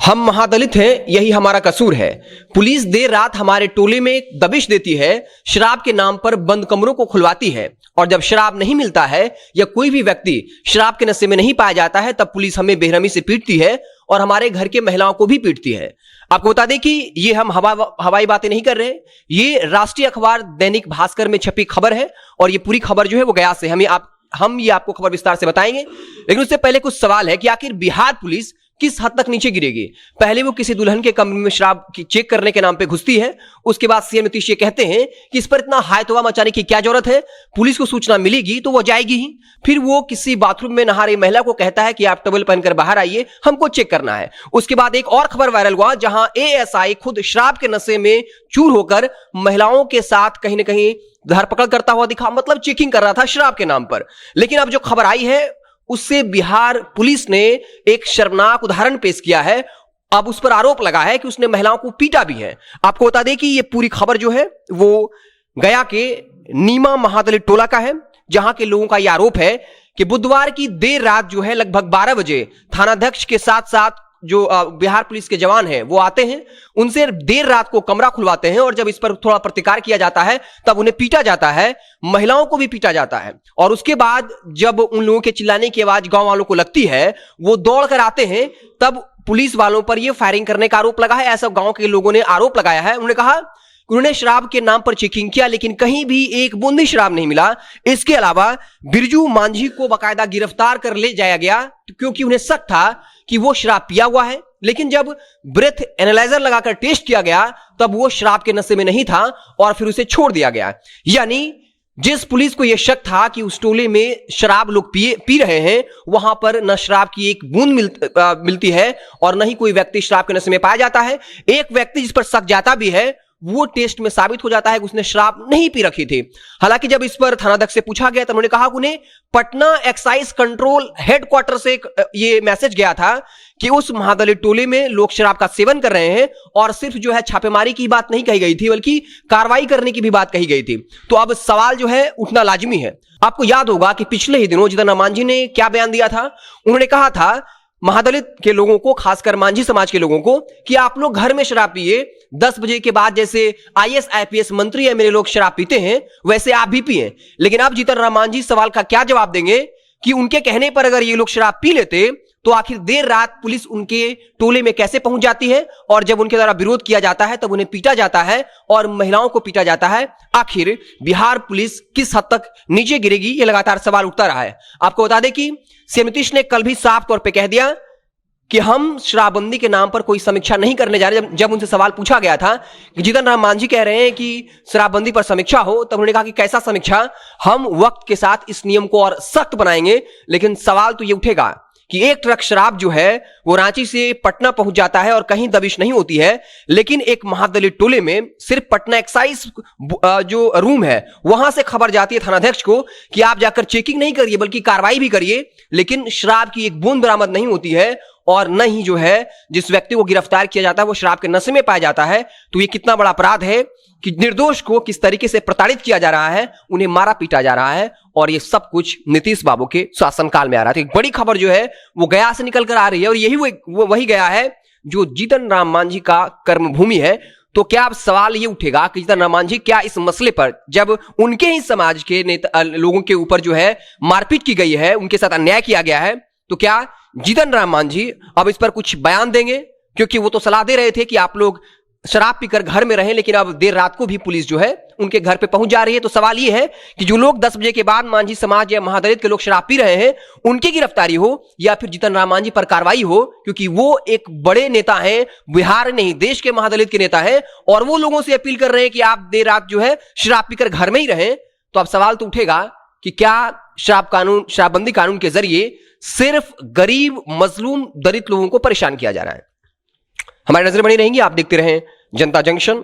हम महादलित हैं, यही हमारा कसूर है। पुलिस देर रात हमारे टोले में दबिश देती है, शराब के नाम पर बंद कमरों को खुलवाती है, और जब शराब नहीं मिलता है या कोई भी व्यक्ति शराब के नशे में नहीं पाया जाता है तब पुलिस हमें बेरहमी से पीटती है और हमारे घर के महिलाओं को भी पीटती है। आपको बता दें कि ये हम हवाई बातें नहीं कर रहे, ये राष्ट्रीय अखबार दैनिक भास्कर में छपी खबर है और ये पूरी खबर जो है वो गया से हम ये आपको खबर विस्तार से बताएंगे। लेकिन उससे पहले कुछ सवाल है कि आखिर बिहार पुलिस किस हद तक नीचे गिरेगी। पहले वो किसी दुल्हन के कमरे में शराब की चेक करने के नाम पे घुसती है, उसके बाद सीएम नीतीश ये कहते हैं कि इस पर इतना हायतवा मचाने की क्या जरूरत है, पुलिस को सूचना मिलेगी तो वो जाएगी ही। फिर वो किसी बाथरूम में नहा रही महिला को कहता है कि आप टॉवल पहनकर बाहर आइए, हमको चेक करना है। उसके बाद एक और खबर वायरल हुआ जहां एएसआई खुद शराब के नशे में चूर होकर महिलाओं के साथ कहीं ना कहीं धरपकड़ करता हुआ दिखा, मतलब चेकिंग कर रहा था शराब के नाम पर। लेकिन अब जो खबर आई है उससे बिहार पुलिस ने एक शर्मनाक उदाहरण पेश किया है। अब उस पर आरोप लगा है कि उसने महिलाओं को पीटा भी है। आपको बता दें कि ये पूरी खबर जो है वो गया के नीमा महादलित टोला का है, जहां के लोगों का यह आरोप है कि बुधवार की देर रात जो है लगभग 12 बजे थानाध्यक्ष के साथ साथ जो बिहार पुलिस के जवान हैं वो आते हैं, उनसे देर रात को कमरा खुलवाते हैं और जब इस पर थोड़ा प्रतिकार किया जाता है तब उन्हें पीटा जाता है, महिलाओं को भी पीटा जाता है। और उसके बाद जब उन लोगों के चिल्लाने की आवाज गांव वालों को लगती है, वो दौड़कर आते हैं, तब पुलिस वालों पर यह फायरिंग करने का आरोप लगा है। ऐसा गांव के लोगों ने आरोप लगाया है। उन्होंने कहा उन्होंने शराब के नाम पर चेकिंग किया लेकिन कहीं भी एक बूंदी शराब नहीं मिला। इसके अलावा बिरजू मांझी को बाकायदा गिरफ्तार कर ले जाया गया क्योंकि उन्हें शक था कि वो शराब पिया हुआ है, लेकिन जब ब्रेथ एनालाइजर लगाकर टेस्ट किया गया तब वो शराब के नशे में नहीं था और फिर उसे छोड़ दिया गया। यानी जिस पुलिस को यह शक था कि उस टोले में शराब लोग पी रहे हैं, वहां पर न शराब की एक बूंद मिलती है और न ही कोई व्यक्ति शराब के नशे में पाया जाता है। एक व्यक्ति जिस पर शक जाता भी है वो टेस्ट में साबित हो जाता है कि उसने शराब नहीं पी रखी थी। हालांकि जब इस पर थानाध्यक्ष से पूछा गया तो उन्होंने कहा कि उन्हें पटना एक्साइज कंट्रोल हेडक्वार्टर से ये मैसेज गया था कि उस महादलित टोले में लोग शराब का सेवन कर रहे हैं और सिर्फ जो है छापेमारी की बात नहीं कही गई थी बल्कि कार्रवाई करने की भी बात कही गई थी। तो अब सवाल जो है उठना लाजमी है। आपको याद होगा कि पिछले ही दिनों जीतन राम मांझी ने क्या बयान दिया था। उन्होंने कहा था महादलित के लोगों को, खासकर मांझी समाज के लोगों को, कि आप लोग घर में शराब पिए, 10 बजे के बाद जैसे आईएएस आईपीएस मंत्री या मेरे लोग शराब पीते हैं वैसे आप भी पिए। लेकिन अब जीतन राम मांझी सवाल का क्या जवाब देंगे कि उनके कहने पर अगर ये लोग शराब पी लेते तो आखिर देर रात पुलिस उनके टोले में कैसे पहुंच जाती है और जब उनके द्वारा विरोध किया जाता है तब उन्हें पीटा जाता है और महिलाओं को पीटा जाता है। आखिर बिहार पुलिस किस हद तक नीचे गिरेगी, यह लगातार सवाल उठता रहा है। आपको बता दें कि सीएम नीतीश ने कल भी साफ तौर पर कह दिया कि हम शराबबंदी के नाम पर कोई समीक्षा नहीं करने जा रहे। जब उनसे सवाल पूछा गया था कि जीतन राम मांझी कह रहे हैं कि शराबबंदी पर समीक्षा हो, तब उन्होंने कहा कि कैसा समीक्षा, हम वक्त के साथ इस नियम को और सख्त बनाएंगे। लेकिन सवाल तो ये उठेगा कि एक ट्रक शराब जो है वो रांची से पटना पहुंच जाता है और कहीं दबिश नहीं होती है, लेकिन एक महादलित टोले में सिर्फ पटना एक्साइज जो रूम है वहां से खबर जाती है थानाध्यक्ष को कि आप जाकर चेकिंग नहीं करिए बल्कि कार्रवाई भी करिए, लेकिन शराब की एक बूंद बरामद नहीं होती है और न ही जो है जिस व्यक्ति को गिरफ्तार किया जाता है वो शराब के नशे में पाया जाता है। तो ये कितना बड़ा अपराध है कि निर्दोष को किस तरीके से प्रताड़ित किया जा रहा है, उन्हें मारा पीटा जा रहा है और ये सब कुछ नीतीश बाबू के शासनकाल में आ रहा था। एक बड़ी खबर जो है वो गया से निकल कर आ रही है और यही वही गया है जो जीतन राम मांझी का कर्मभूमि है। तो क्या अब सवाल ये उठेगा कि जीतन राम मांझी क्या इस मसले पर, जब उनके ही समाज के नेता लोगों के ऊपर जो है मारपीट की गई है, उनके साथ अन्याय किया गया है, तो क्या जीतन राम मांझी अब इस पर कुछ बयान देंगे? क्योंकि वो तो सलाह दे रहे थे कि आप लोग शराब पीकर घर में रहें, लेकिन अब देर रात को भी पुलिस जो है उनके घर पे पहुंच जा रही है। तो सवाल ये है कि जो लोग 10 बजे के बाद मांझी समाज या महादलित के लोग शराब पी रहे हैं उनकी गिरफ्तारी हो या फिर जीतन राम मांझी पर कार्रवाई हो, क्योंकि वो एक बड़े नेता हैं, बिहार नहीं देश के महादलित के नेता हैं और वो लोगों से अपील कर रहे हैं कि आप देर रात जो है शराब पीकर घर में ही रहें। तो अब सवाल तो उठेगा कि क्या शराबबंदी कानून के जरिए सिर्फ गरीब मजलूम दलित लोगों को परेशान किया जा रहा है? हमारी नजर बनी रहेंगी, आप देखते रहें जनता जंक्शन।